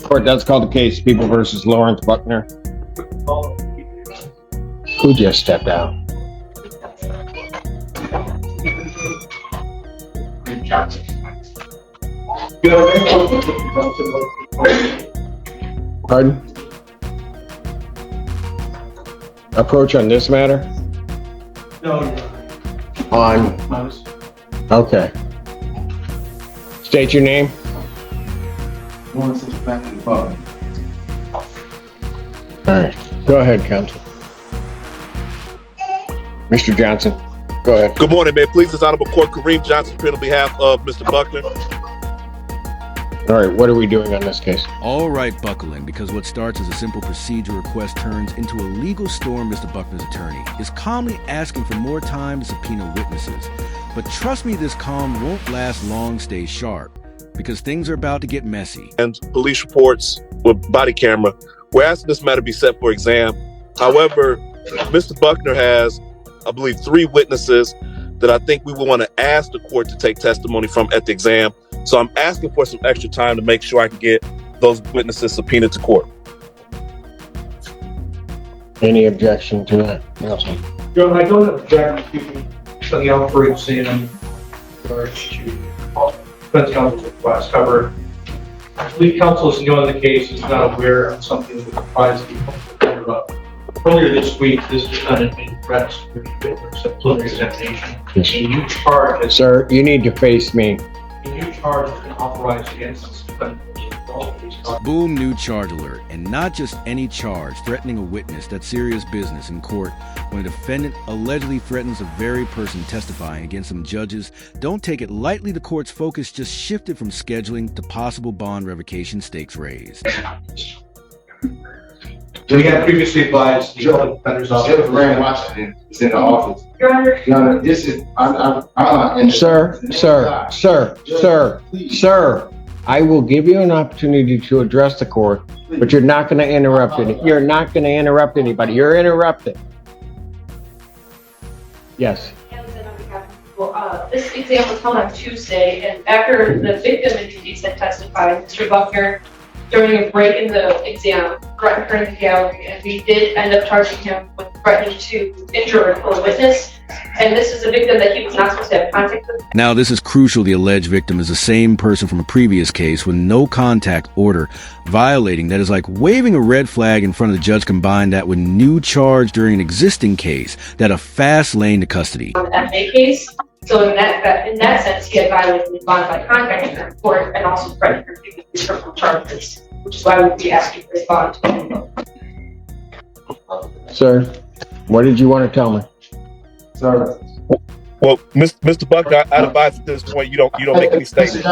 Court, that's called the case People versus Lawrence Buckner. Who just stepped out? Pardon? Approach on this matter? No. On? Okay. State your name. All right. Go ahead, counsel. Mr. Johnson, go ahead. Good morning, man. Please, this Honorable Court, Kareem Johnson, appearing on behalf of Mr. Buckner. All right, what are we doing on this case? All right, buckle in, because what starts as a simple procedure request turns into a legal storm. Mr. Buckner's attorney is calmly asking for more time to subpoena witnesses. But trust me, this calm won't last long. Stay sharp, because things are about to get messy. And police reports with body camera. We're asking this matter be set for exam. However, Mr. Buckner has, I believe, 3 witnesses that I think we will want to ask the court to take testimony from at the exam. So I'm asking for some extra time to make sure I can get those witnesses subpoenaed to court. Any objection to that? Counsel? Joe, I don't object to the outburst in regards to defense counsel's request. However, lead counsel is new on the case, is not aware of something that applies to the interrupt. Earlier this week, this defendant made threats to preliminary examination. Yes. A new charge, Sir, you need to face me. a new charge has been authorized against this defendant. Boom, new charge alert. And not just any charge, threatening a witness. That's serious business in court. When a defendant allegedly threatens a very person testifying against some judges, don't take it lightly. The court's focus just shifted from scheduling to possible bond revocation, stakes raised. We had previously advised the public defender's office. Graham Washington is in the office. Your Honor. Your Honor, this is, Sir, I will give you an opportunity to address the court, but you're not going to interrupt any. You're not going to interrupt anybody. You're interrupted. Yes. This exam was held on Tuesday, and after the victim in the case had testified, Mr. Buckner, during a break in the exam, threatened her in the gallery, and we did end up charging him with threatening to injure or kill a witness. And this is a victim that he was not supposed to have contact with. Now, this is crucial. The alleged victim is the same person from a previous case with no contact order, violating that is like waving a red flag in front of the judge. Combine that with new charge during an existing case, that a fast lane to custody. On the FA case, so in that sense, he had violated the bond by contacting her in court and also threatened her with criminal charges, which is why we would be asking for his bond. Sir, what did you want to tell me? sir. Well, Mr. Buckner, I advise at this point you don't make any statements.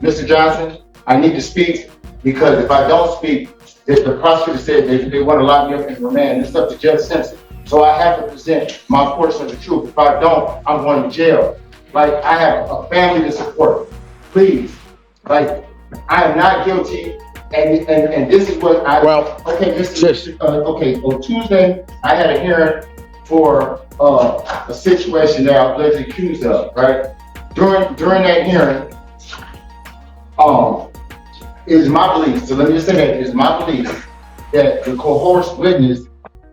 Mr. Johnson, I need to speak because if I don't speak, the prosecutor said they want to lock me up in remand. It's up to Judge Simpson. So I have to present my portion of the truth. If I don't, I'm going to jail. Like, I have a family to support. Please, like, I am not guilty. And this is what I, okay, on Tuesday, I had a hearing for a situation that I was allegedly accused of, right? During that hearing, it is my belief, so let me just say that, it is my belief that the coerced witness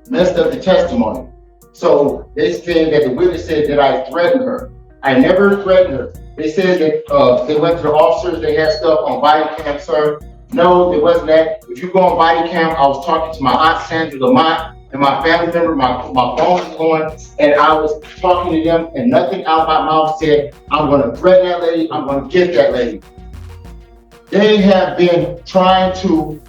messed up the testimony. So they said that the witness said that I threatened her. I never threatened her. They said that they went to the officers, they had stuff on body cam, sir. No, it wasn't that. If you go on body cam, I was talking to my Aunt Sandra Lamont and my family member, my phone was going, and I was talking to them, and nothing out of my mouth said, I'm gonna threaten that lady, I'm gonna get that lady. They have been trying to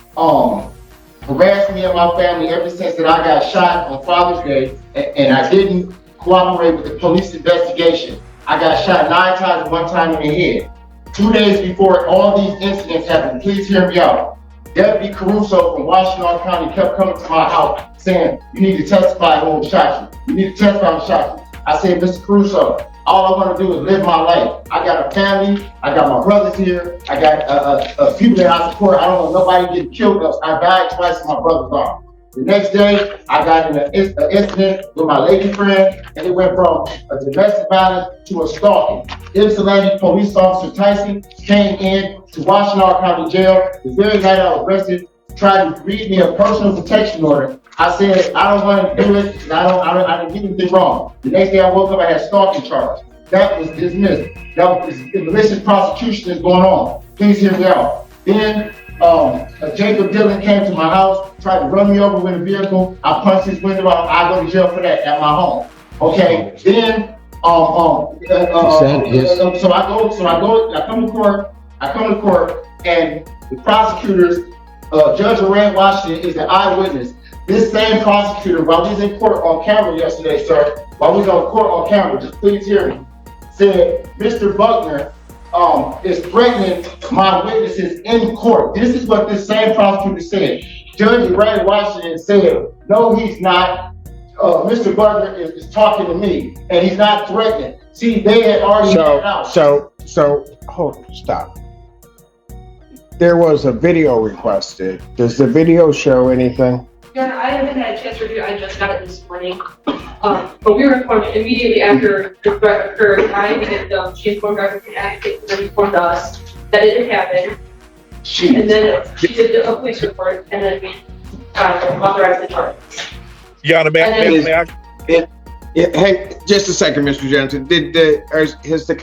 harass me and my family ever since that I got shot on Father's Day, and I didn't cooperate with the police investigation. I got shot 9 times and 1 time in the head. 2 days before all these incidents happened, please hear me out. Deputy Caruso from Washington County kept coming to my house saying, you need to testify who shot you. You need to testify who shot you. I said, Mr. Caruso, all I want to do is live my life. I got a family, I got my brothers here, I got a few that I support. I don't want nobody getting killed. I died twice in my brother's arm. The next day, I got in an incident with my lady friend, and it went from a domestic violence to a stalking. Ypsilanti police officer Tyson came in to Washtenaw County Jail the very night I was arrested, tried to read me a personal protection order. I said, I don't want to do it, and I didn't do anything wrong. The next day I woke up, I had stalking charges. That was dismissed. That was the malicious prosecution is going on. Please hear me out. Then Jacob Dillon came to my house, tried to run me over with a vehicle. I punched his window out. I go to jail for that at my home. Okay. Then so I come to court, and the prosecutors, Judge Rand Washington is the eyewitness. This same prosecutor, while we was in court on camera yesterday, sir, while we was on court on camera, just please hear me, said Mr. Buckner is threatening my witnesses in court. This is what this same prosecutor said. Judge Rand Washington said, no, he's not. Mr. Buckner is talking to me, and he's not threatening. See, they had already had it out. Stop. There was a video requested. Does the video show anything? Yeah, I haven't had a chance to review it. I just got it this morning. But we were informed immediately after the threat occurred. She informed our advocate, and then informed us that it had happened. And then she did a police report, and then we authorized the charges. Your Honor, may I? Hey, just a second, Mr. Johnson. Has the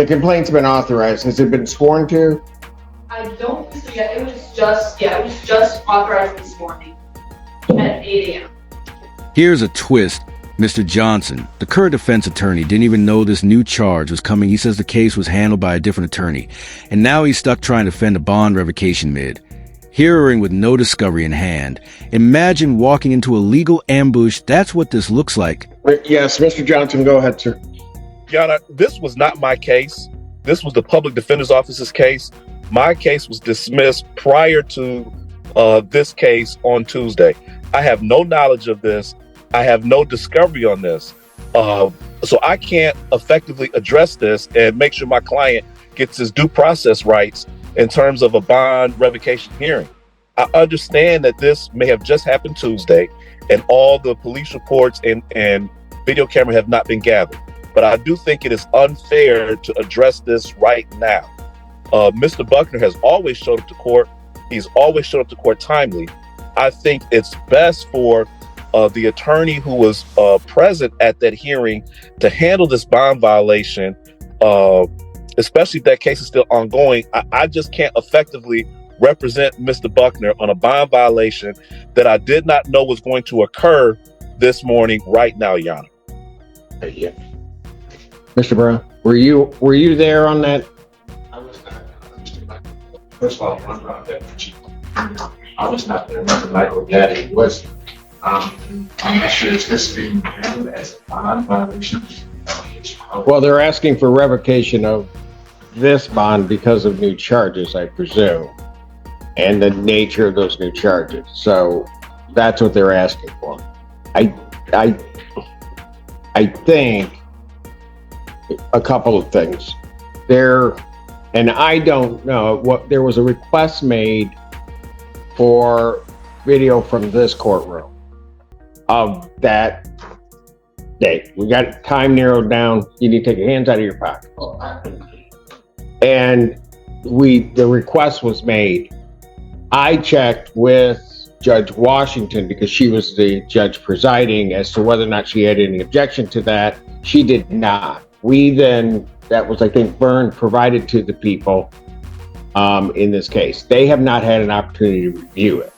complaint's been authorized? Has it been sworn to? I don't think so yet. It was just authorized this morning at 8 a.m. Here's a twist. Mr. Johnson, the current defense attorney, didn't even know this new charge was coming. He says the case was handled by a different attorney. And now he's stuck trying to defend a bond revocation mid. Hearing with no discovery in hand. Imagine walking into a legal ambush. That's what this looks like. Yes, Mr. Johnson, go ahead, sir. Your Honor, this was not my case. This was the Public Defender's Office's case. My case was dismissed prior to this case on Tuesday. I have no knowledge of this. I have no discovery on this. So I can't effectively address this and make sure my client gets his due process rights in terms of a bond revocation hearing. I understand that this may have just happened Tuesday and all the police reports and video camera have not been gathered. But I do think it is unfair to address this right now. Mr. Buckner has always showed up to court. He's always showed up to court timely. I think it's best for the attorney who was present at that hearing to handle this bond violation, especially if that case is still ongoing. I just can't effectively represent Mr. Buckner on a bond violation that I did not know was going to occur this morning right now, Your Honor. Yeah. Mr. Brown, were you there on that? I was not. First of all, I was not there. Mr. Michael Gaddy was. I'm not sure if this is being handled as a bond violation. Well, they're asking for revocation of this bond because of new charges, I presume, and the nature of those new charges. So that's what they're asking for. I think a couple of things there, and I don't know what there was a request made for video from this courtroom of that day. We got time narrowed down. You need to take your hands out of your pocket. And the request was made. I checked with Judge Washington because she was the judge presiding as to whether or not she had any objection to that. She did not. That was, I think, Vern provided to the people in this case. They have not had an opportunity to review it.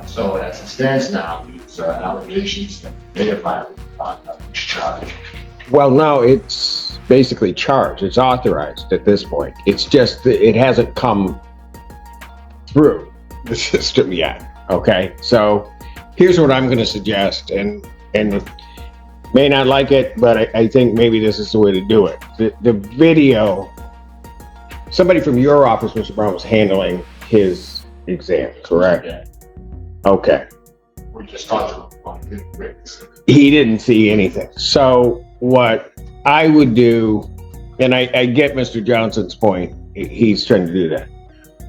So as it stands now, these allegations that they have filed on each charge. Well, no, it's basically charged. It's authorized at this point. It's just that it hasn't come through the system yet. Okay, so here's what I'm going to suggest, and may not like it, but I think maybe this is the way to do it. The video, somebody from your office, Mr. Brown, was handling his exam, correct? Yeah. Okay. We just talked about it. He didn't see anything. So what I would do, and I get Mr. Johnson's point, he's trying to do that.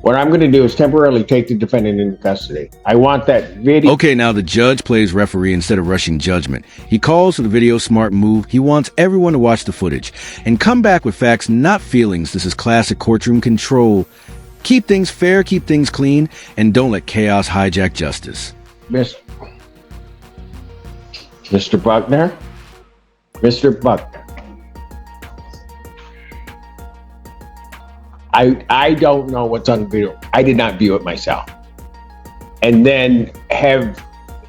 What I'm going to do is temporarily take the defendant into custody. I want that video. Okay, now the judge plays referee instead of rushing judgment. He calls for the video smart move. He wants everyone to watch the footage and come back with facts, not feelings. This is classic courtroom control. Keep things fair, keep things clean, and don't let chaos hijack justice. Mr. Buckner? Mr. Buckner. I don't know what's on the video. I did not view it myself. And then have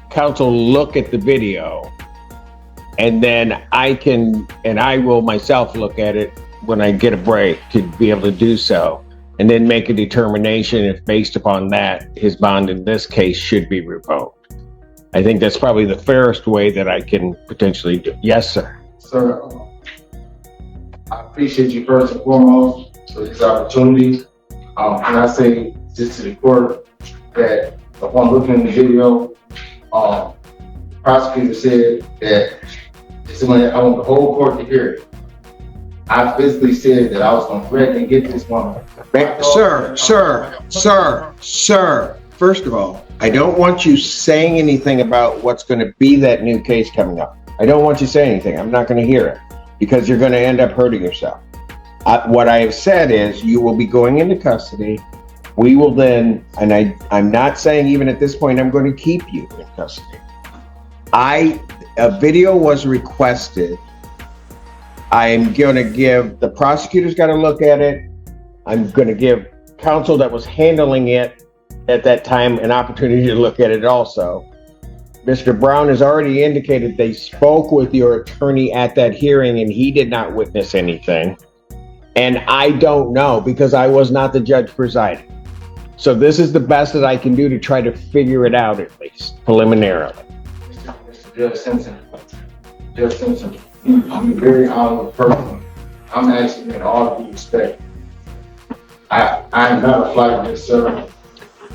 counsel look at the video, and then I will myself look at it when I get a break to be able to do so, and then make a determination if based upon that, his bond in this case should be revoked. I think that's probably the fairest way that I can potentially do. Yes, sir. Sir, I appreciate you first and foremost for this opportunity. Can I say just to the court that upon looking at the video, the prosecutor said that I want the whole court to hear it. I physically said that I was going to threaten and get this woman. Sir, first of all, I don't want you saying anything about what's going to be that new case coming up. I don't want you saying anything. I'm not going to hear it because you're going to end up hurting yourself. What I have said is you will be going into custody. We will then, and I'm not saying even at this point I'm going to keep you in custody. A video was requested. I'm going to give, the prosecutor's got to look at it. I'm going to give counsel that was handling it at that time an opportunity to look at it also. Mr. Brown has already indicated they spoke with your attorney at that hearing and he did not witness anything. And I don't know because I was not the judge presiding. So this is the best that I can do to try to figure it out at least preliminarily. Mr. Judge Simpson, I'm a very honorable person. I'm asking in all due respect. I'm not a flight risk, sir.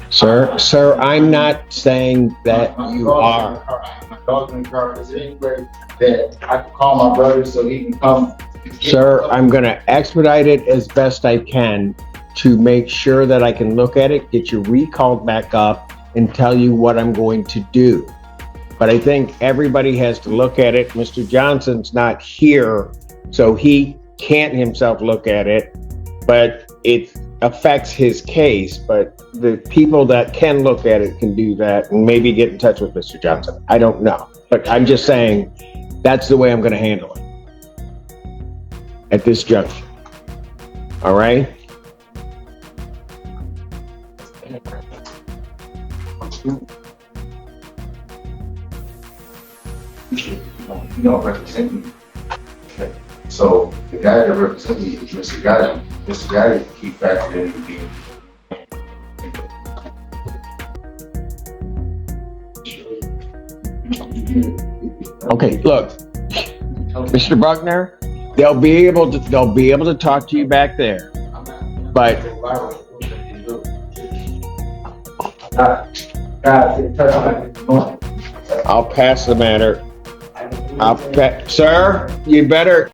Sir, I'm not saying that you are. My dog's in the car. Is there any way that I can call my brother so he can come? Sir, I'm going to expedite it as best I can to make sure that I can look at it, get you recalled back up, and tell you what I'm going to do. But I think everybody has to look at it. Mr. Johnson's not here, so he can't himself look at it, but it affects his case. But the people that can look at it can do that and maybe get in touch with Mr. Johnson. I don't know, but I'm just saying that's the way I'm going to handle it at this juncture. All right? You don't represent me. Okay. So the guy that represents me is Mr. Gotti. Mr. Gotti can keep factoring in. Okay, look, Mr. Buckner, they'll be able to talk to you back there. But I'll pass the matter. Sir, you better